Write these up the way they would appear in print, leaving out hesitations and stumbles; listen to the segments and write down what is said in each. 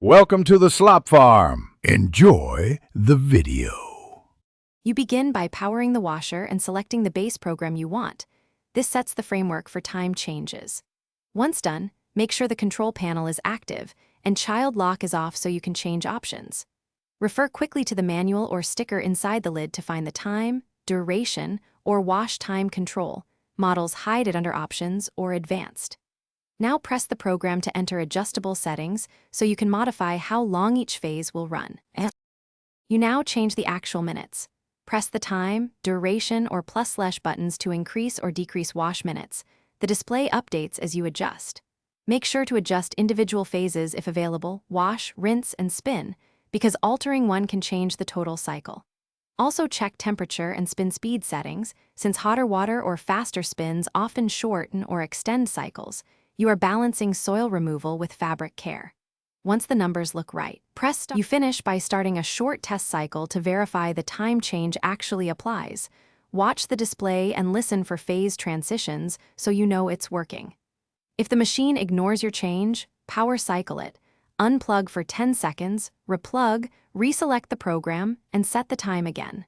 Welcome to the Slop Farm. Enjoy the video. You begin by powering the washer and selecting the base program you want. This sets the framework for time changes. Once done, make sure the control panel is active and child lock is off so you can change options. Refer quickly to the manual or sticker inside the lid to find the time, duration, or wash time control. Models hide it under Options or Advanced. Now press the program to enter adjustable settings so you can modify how long each phase will run. You now change the actual minutes. Press the time, duration, or +/ buttons to increase or decrease wash minutes. The display updates as you adjust. Make sure to adjust individual phases if available, wash, rinse, and spin, because altering one can change the total cycle. Also check temperature and spin speed settings, since hotter water or faster spins often shorten or extend cycles. You are balancing soil removal with fabric care. Once the numbers look right, press stop. You finish by starting a short test cycle to verify the time change actually applies. Watch the display and listen for phase transitions so you know it's working. If the machine ignores your change, power cycle it. Unplug for 10 seconds, replug, reselect the program, and set the time again.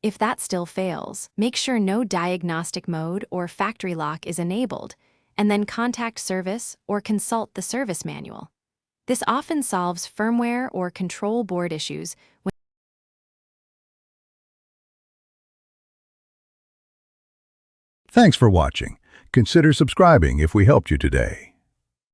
If that still fails, make sure no diagnostic mode or factory lock is enabled, and then contact service or consult the service manual. This often solves firmware or control board issues. Thanks for watching. Consider subscribing if we helped you today.